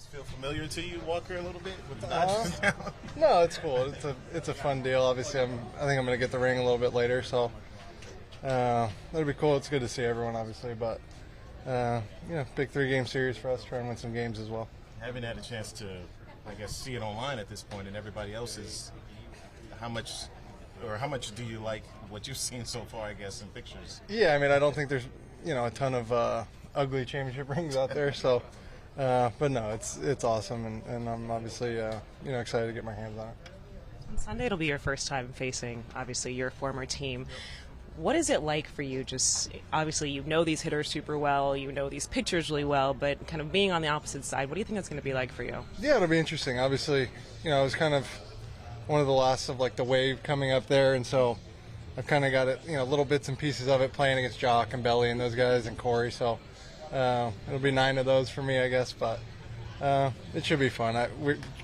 Does it feel familiar to you, Walker, a little bit with the Dodgers now? No, it's cool. It's a fun deal. Obviously, I think I'm going to get the ring a little bit later, so that'll be cool. It's good to see everyone, obviously, but big 3-game series for us. Try and win some games as well. Haven't had a chance to, I guess, see it online at this point, and everybody else is. How much do you like what you've seen so far, I guess, in pictures? Yeah, I mean, I don't think there's a ton of ugly championship rings out there, so. But no, it's awesome, and I'm obviously excited to get my hands on it. On Sunday, it'll be your first time facing, obviously, your former team. What is it like for you? Just obviously, you know these hitters super well, you know these pitchers really well, but kind of being on the opposite side, what do you think that's going to be like for you? Yeah, it'll be interesting. Obviously, it was kind of one of the last of like the wave coming up there, and so I've kind of got it, little bits and pieces of it playing against Jock and Belly and those guys and Corey. So it'll be 9 of those for me, I guess, but it should be fun.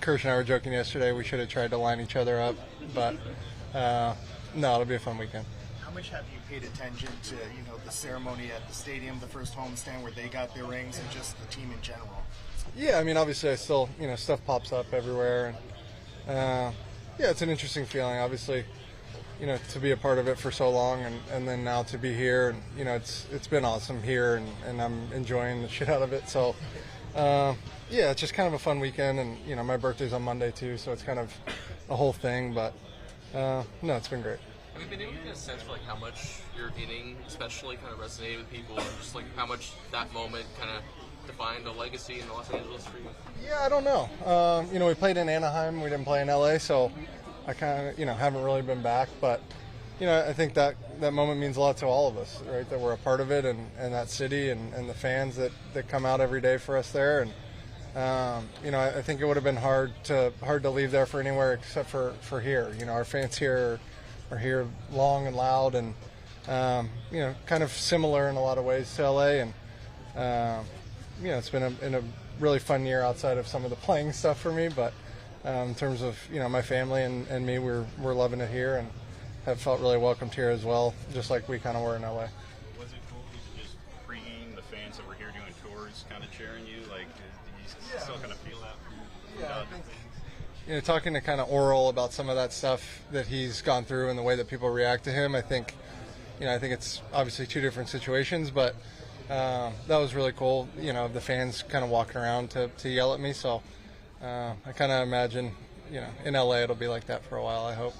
Kirsch and I were joking yesterday we should have tried to line each other up, but no, it'll be a fun weekend. How much have you paid attention to the ceremony at the stadium, the first homestand where they got their rings, and just the team in general? Yeah, I mean, obviously, I still stuff pops up everywhere, and it's an interesting feeling. Obviously, to be a part of it for so long, and then now to be here, and it's been awesome here, and I'm enjoying the shit out of it. So, it's just kind of a fun weekend, and my birthday's on Monday too, so it's kind of a whole thing. But no, it's been great. Have you been able to get a sense for how much your inning especially kind of resonated with people, and just how much that moment kind of defined a legacy in Los Angeles for you? Yeah, I don't know. We played in Anaheim, we didn't play in LA, so I kind of haven't really been back, but I think that moment means a lot to all of us, right? That we're a part of it, and that city, and the fans that come out every day for us there, and I think it would have been hard to leave there for anywhere except for here. Our fans here are here long and loud, and kind of similar in a lot of ways to LA, and it's been a really fun year outside of some of the playing stuff for me, but in terms of my family and me, we're loving it here and have felt really welcomed here as well, just like we kind of were in LA. Was it cool to just pregame the fans that were here doing tours kind of cheering you? Like, do you still kind of feel that? Yeah, I think talking to kind of Oral about some of that stuff that he's gone through and the way that people react to him, I think it's obviously 2 different situations, but that was really cool. The fans kind of walking around to yell at me, so I kind of imagine in LA it'll be like that for a while, I hope.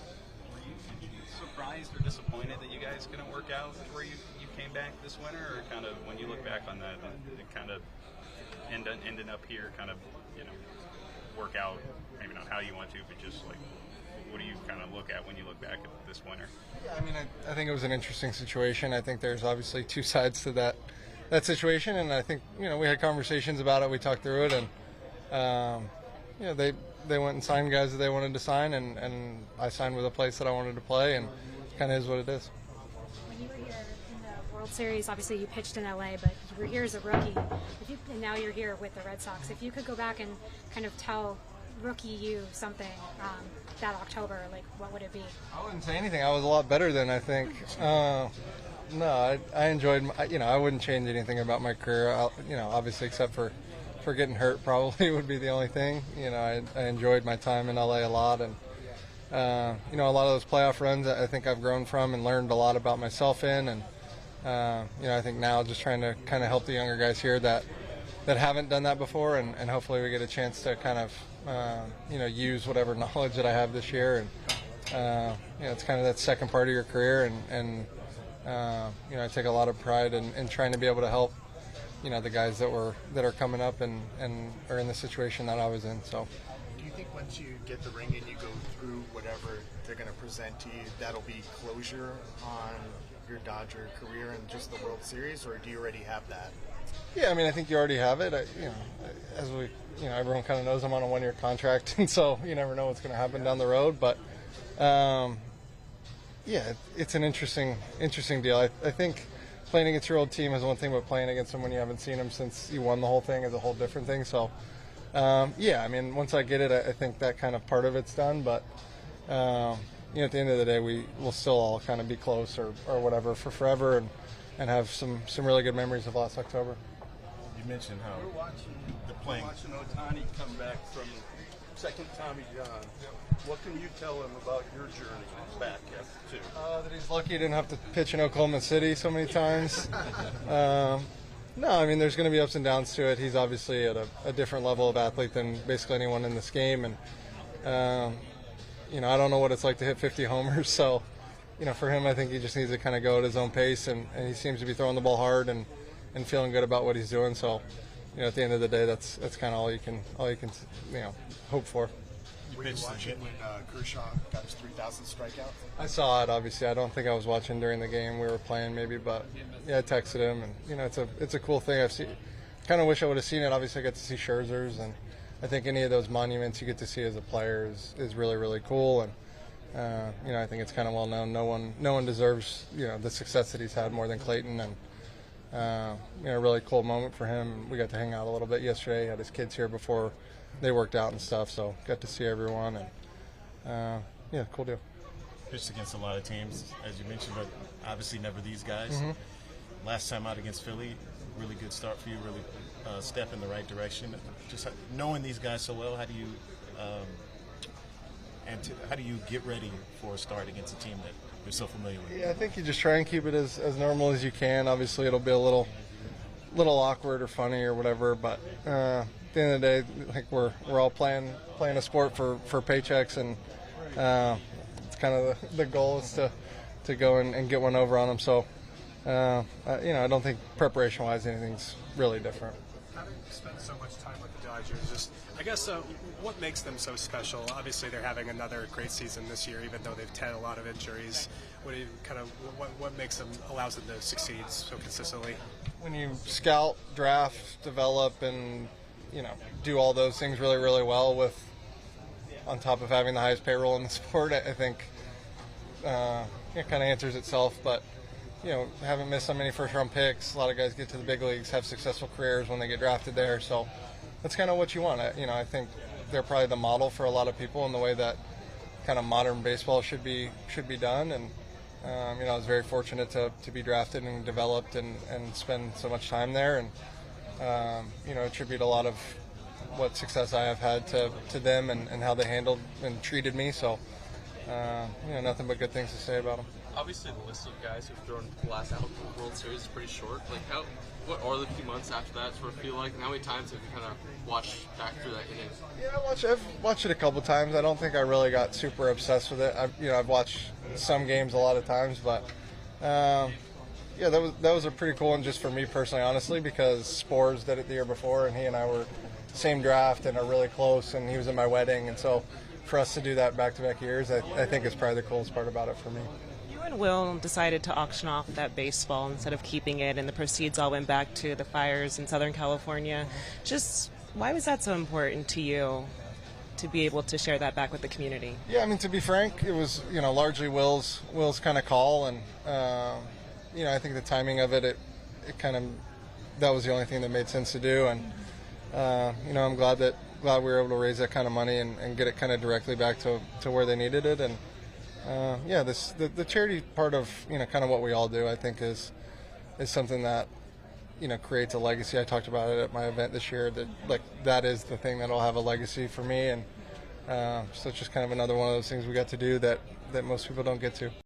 Were you surprised or disappointed that you guys couldn't work out where you came back this winter, or kind of when you look back on that, it kind of ending up here kind of work out, maybe not how you want to, but just like what do you kind of look at when you look back at this winter? Yeah, I mean, I think it was an interesting situation. I think there's obviously 2 sides to that situation, and I think we had conversations about it, we talked through it, and they went and signed guys that they wanted to sign, and I signed with a place that I wanted to play, and kind of is what it is. When you were here in the World Series, obviously you pitched in LA, but you were here as a rookie, and now you're here with the Red Sox. If you could go back and kind of tell rookie you something that October, what would it be? I wouldn't say anything. I was a lot better than I think. No, I enjoyed. I wouldn't change anything about my career. Obviously, except for getting hurt, probably would be the only thing. I enjoyed my time in LA a lot, and a lot of those playoff runs I think I've grown from and learned a lot about myself in, and I think now just trying to kind of help the younger guys here that haven't done that before, and hopefully we get a chance to kind of use whatever knowledge that I have this year, and it's kind of that second part of your career, and I take a lot of pride in trying to be able to help the guys that are coming up and are in the situation that I was in. So, do you think once you get the ring and you go through whatever they're going to present to you, that'll be closure on your Dodger career and just the World Series, or do you already have that? Yeah, I mean, I think you already have it. As we, everyone kind of knows I'm on a 1-year contract, and so you never know what's going to happen down the road. But it's an interesting deal. I think playing against your old team is one thing, but playing against them when you haven't seen them since you won the whole thing is a whole different thing. So, I mean, once I get it, I think that kind of part of it's done. But at the end of the day, we'll still all kind of be close or whatever for forever, and have some really good memories of last October. You mentioned how We're watching, the playing. Ohtani come back from second Tommy John. What can you tell him about your journey back too? That he's lucky he didn't have to pitch in Oklahoma City so many times. No, I mean, there's going to be ups and downs to it. He's obviously at a different level of athlete than basically anyone in this game. And, I don't know what it's like to hit 50 homers. So, for him, I think he just needs to kind of go at his own pace. And he seems to be throwing the ball hard and feeling good about what he's doing. So, at the end of the day, that's kind of all you can hope for. Were you watching when Kershaw got his 3,000th strikeout? I saw it, obviously. I don't think I was watching during the game. We were playing maybe, but yeah, I texted him, and it's a cool thing. Kind of wish I would have seen it. Obviously, I got to see Scherzer's, and I think any of those monuments you get to see as a player is really, really cool. And I think it's kind of well known. No one deserves the success that he's had more than Clayton, and a really cool moment for him. We got to hang out a little bit yesterday. He had his kids here before they worked out and stuff, so got to see everyone, and cool deal. Pitched against a lot of teams, as you mentioned, but obviously never these guys. Mm-hmm. Last time out against Philly, really good start for you, really step in the right direction. Just knowing these guys so well, how do you get ready for a start against a team that you're so familiar with? Yeah, I think you just try and keep it as normal as you can. Obviously, it'll be a little awkward or funny or whatever, but at the end of the day, like we're all playing a sport for paychecks, and it's kind of the goal is to go and get one over on them. So I don't think preparation-wise anything's really different. Having spent so much time with the Dodgers, I guess what makes them so special? Obviously, they're having another great season this year, even though they've had a lot of injuries. What makes them allows them to succeed so consistently? When you scout, draft, develop, and do all those things really, really well on top of having the highest payroll in the sport, I think it kind of answers itself. But haven't missed so many first-round picks. A lot of guys get to the big leagues, have successful careers when they get drafted there. So that's kind of what you want. I think they're probably the model for a lot of people in the way that kind of modern baseball should be done. And I was very fortunate to be drafted and developed and spend so much time there. And attribute a lot of what success I have had to them and how they handled and treated me. So nothing but good things to say about them. Obviously, the list of guys who've thrown glass out in the World Series is pretty short. Like, what are the few months after that sort of feel like? And how many times have you kind of watched back through that inning? Yeah, I've watched it a couple times. I don't think I really got super obsessed with it. I've watched some games a lot of times, but that was a pretty cool one just for me personally, honestly, because Spores did it the year before, and he and I were same draft and are really close, and he was at my wedding, and so for us to do that back-to-back years, I think is probably the coolest part about it for me. You and Will decided to auction off that baseball instead of keeping it, and the proceeds all went back to the fires in Southern California. Just why was that so important to you to be able to share that back with the community? Yeah, I mean, to be frank, it was largely Will's kind of call, and I think the timing of it kind of that was the only thing that made sense to do, and I'm glad we were able to raise that kind of money and get it kind of directly back to where they needed it. And the charity part of kind of what we all do, I think is something that creates a legacy. I talked about it at my event this year, that is the thing that'll have a legacy for me, and so it's just kind of another one of those things we got to do that most people don't get to.